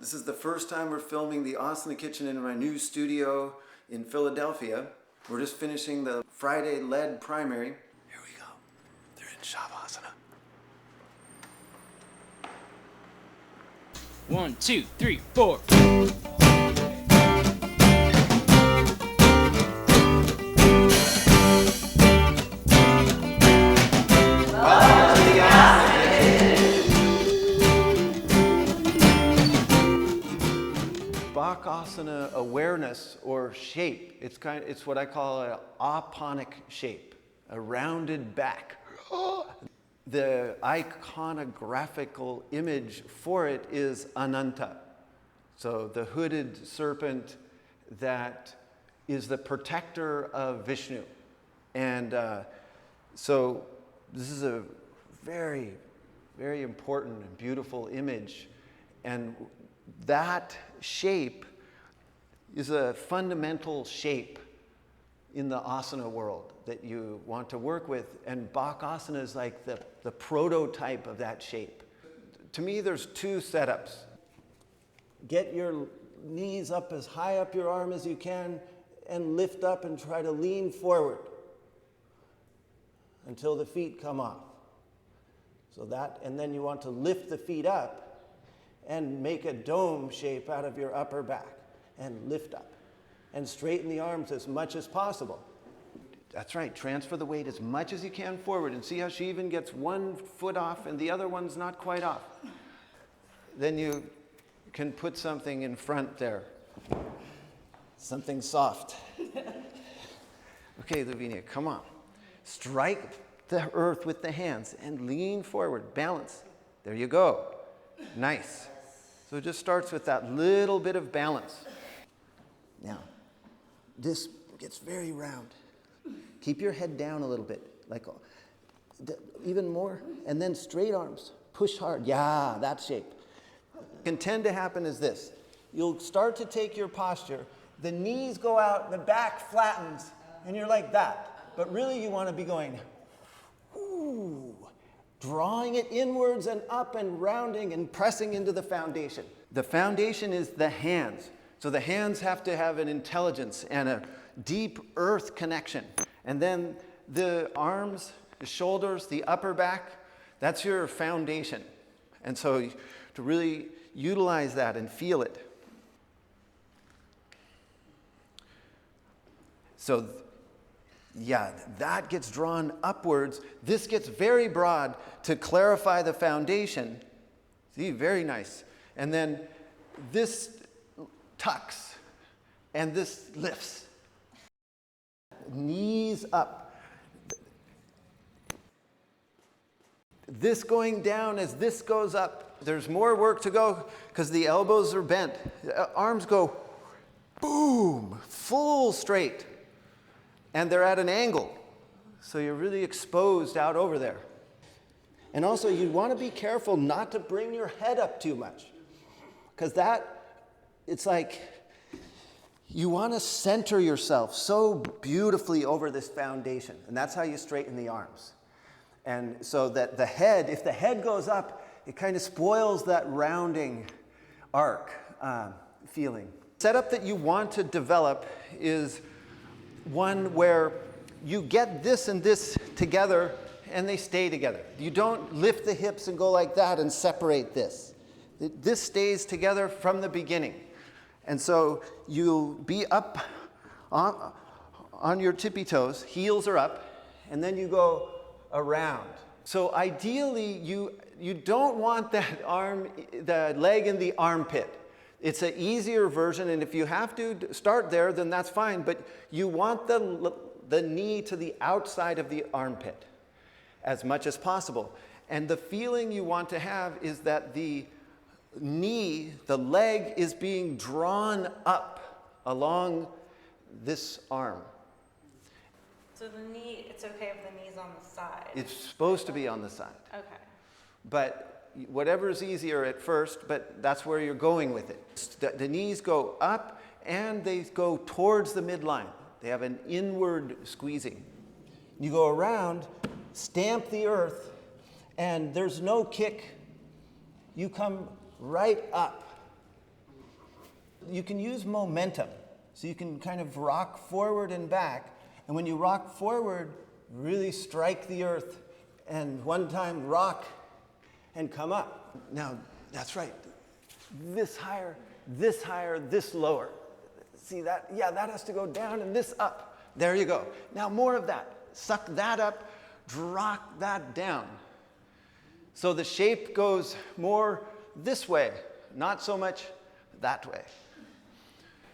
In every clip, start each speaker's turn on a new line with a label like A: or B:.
A: This is the first time we're filming the Asana Kitchen in my new studio in Philadelphia. We're just finishing the Friday lead primary. Here we go. They're in Shavasana.
B: 1, 2, 3, 4.
A: Bakasana awareness or shape. It's what I call an aponic shape, a rounded back. The iconographical image for it is Ananta. So the hooded serpent that is the protector of Vishnu. And so this is a very, very important and beautiful image. And that shape is a fundamental shape in the asana world that you want to work with, and Bakasana is like the prototype of that shape. To me, there's two setups. Get your knees up as high up your arm as you can and lift up and try to lean forward until the feet come off. So that, and then you want to lift the feet up and make a dome shape out of your upper back and lift up and straighten the arms as much as possible. That's right, transfer the weight as much as you can forward, and see how she even gets one foot off and the other one's not quite off. Then you can put something in front there, something soft. Okay, Lavinia, come on. Strike the earth with the hands and lean forward, balance. There you go. Nice. So it just starts with that little bit of balance. Now, this gets very round. Keep your head down a little bit, like even more, and then straight arms. Push hard. Yeah, that shape. What can tend to happen is this. You'll start to take your posture, the knees go out, the back flattens, and you're like that. But really you want to be going, ooh, drawing it inwards and up and rounding and pressing into the foundation. The foundation is the hands. So the hands have to have an intelligence and a deep earth connection. And then the arms, the shoulders, the upper back, that's your foundation. And so to really utilize that and feel it. So yeah, that gets drawn upwards. This gets very broad to clarify the foundation. See, very nice. And then this tucks and this lifts. Knees up. This going down as this goes up. There's more work to go because the elbows are bent. The arms go boom, full straight. And they're at an angle. So you're really exposed out over there. And also you want to be careful not to bring your head up too much. Because it's like you want to center yourself so beautifully over this foundation. And that's how you straighten the arms. And so that the head, if the head goes up, it kind of spoils that rounding arc feeling. The setup that you want to develop is one where you get this and this together and they stay together. You don't lift the hips and go like that and separate this. This stays together from the beginning. And so you'll be up on your tippy toes, heels are up, and then you go around. So ideally, you don't want the leg in the armpit. It's an easier version, and if you have to start there, then that's fine. But you want the knee to the outside of the armpit as much as possible. And the feeling you want to have is that the knee, the leg, is being drawn up along this arm.
C: So the knee, it's okay if the knee's on the side?
A: It's supposed to be on the side.
C: Okay.
A: But whatever is easier at first, but that's where you're going with it. The knees go up and they go towards the midline. They have an inward squeezing. You go around, stamp the earth, and there's no kick. You come right up You can use momentum. So you can kind of rock forward and back. And when you rock forward, really strike the earth. And one time rock and come up. Now, that's right. This higher, this lower. See that? Yeah, that has to go down and this up. There you go. Now more of that. Suck that up, rock that down. So the shape goes more this way, not so much that way.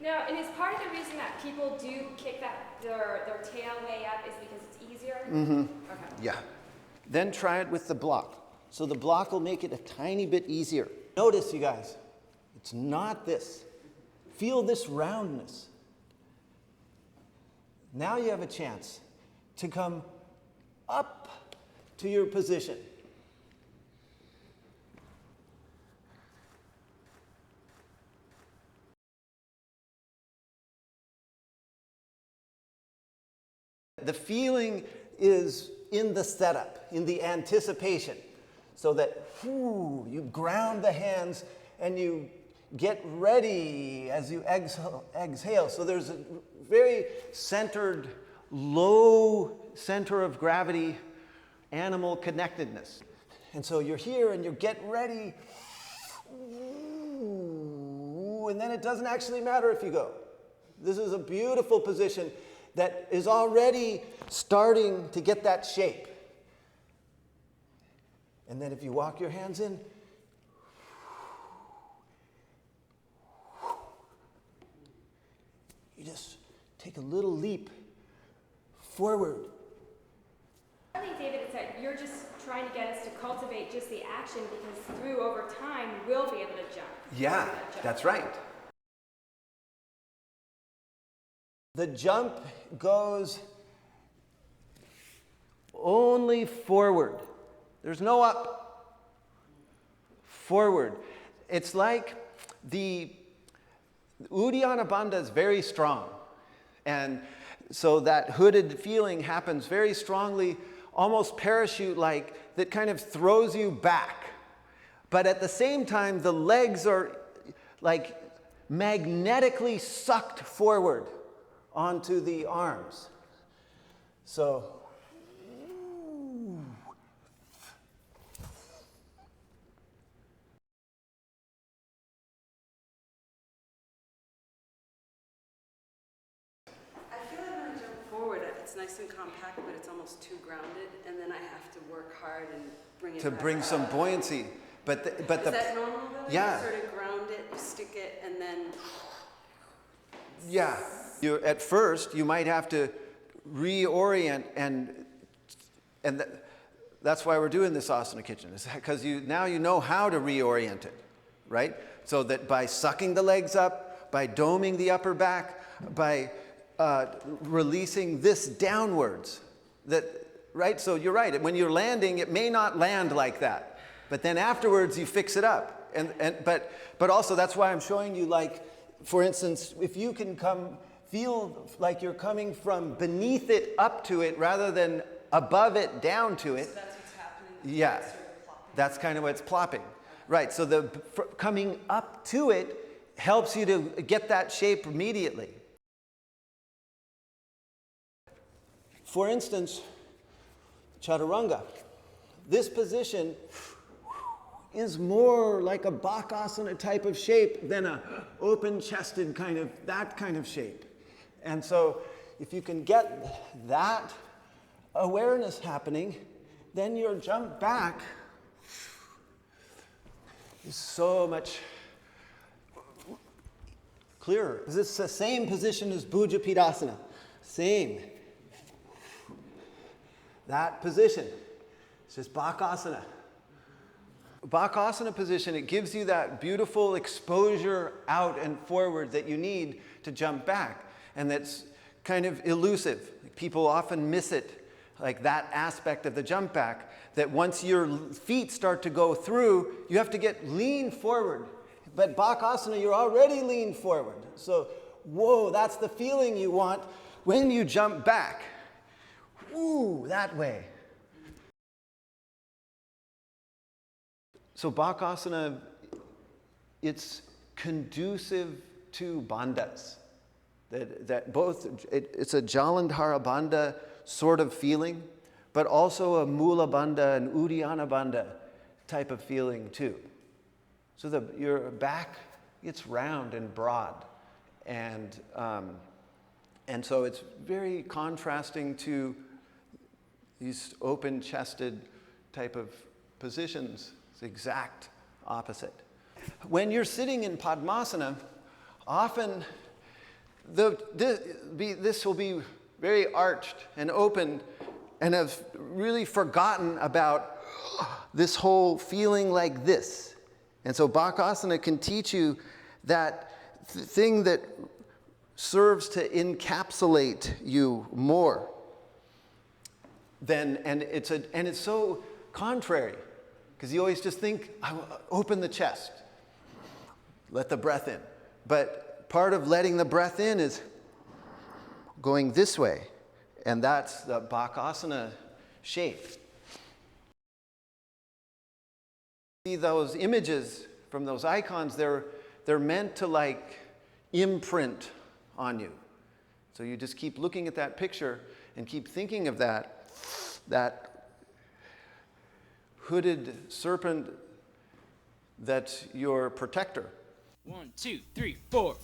D: Now, and is part of the reason that people do kick their tail way up is because it's easier? Mm-hmm. Okay.
A: Yeah. Then try it with the block. So the block will make it a tiny bit easier. Notice, you guys, it's not this. Feel this roundness. Now you have a chance to come up to your position. The feeling is in the setup, in the anticipation, so that you ground the hands and you get ready as you exhale. So there's a very centered, low center of gravity, animal connectedness. And so you're here and you get ready, and then it doesn't actually matter if you go. This is a beautiful position that is already starting to get that shape. And then if you walk your hands in, you just take a little leap forward.
D: I think, David, it's that you're just trying to get us to cultivate just the action because through over time, we'll be able to jump.
A: Yeah, that's right. The jump goes only forward. There's no up. Forward. It's like the Uddiyana Bandha is very strong. And so that hooded feeling happens very strongly, almost parachute-like, that kind of throws you back. But at the same time, the legs are like magnetically sucked forward onto the arms. So,
E: I feel like when I jump forward, it's nice and compact, but it's almost too grounded, and then I have to work hard and bring it
A: to
E: back
A: bring
E: up.
A: some buoyancy. But
E: Is that normal though?
A: Yeah.
E: You sort of ground it, you stick it, and then...
A: Yeah. At first, you might have to reorient, and that's why we're doing this asana kitchen, is because now you know how to reorient it, right? So that by sucking the legs up, by doming the upper back, by releasing this downwards, right? So you're right. When you're landing, it may not land like that, but then afterwards you fix it up. But also that's why I'm showing you, like, for instance, if you can feel like you're coming from beneath it up to it rather than above it down to it.
E: So that's what's happening?
A: Yeah,
E: It's sort of plopping.
A: that's kind of what's plopping. Right, so coming up to it helps you to get that shape immediately. For instance, Chaturanga. This position is more like a Bakasana type of shape than a open-chested that kind of shape. And so if you can get that awareness happening, then your jump back is so much clearer. This is the same position as Bhujapidasana. Same. That position. It's just Bakasana. Bakasana position, it gives you that beautiful exposure out and forward that you need to jump back. And that's kind of elusive. People often miss it, like that aspect of the jump back, that once your feet start to go through, you have to lean forward. But Bakasana, you're already leaned forward. So, whoa, that's the feeling you want when you jump back. Ooh, that way. So Bakasana, it's conducive two bandhas. That both, it's a Jalandhara bandha sort of feeling, but also a Mula bandha and Uddiyana bandha type of feeling too. So your back gets round and broad, and so it's very contrasting to these open-chested type of positions. It's the exact opposite. When you're sitting in Padmasana, often this will be very arched and open, and have really forgotten about this whole feeling like this. And so Bakasana can teach you that thing that serves to encapsulate you more. And it's so contrary, because you always just think, open the chest, let the breath in. But part of letting the breath in is going this way, and that's the Bakasana shape. See those images from those icons, they're meant to like imprint on you. So you just keep looking at that picture and keep thinking of that hooded serpent that's your protector.
B: 1, 2, 3, 4.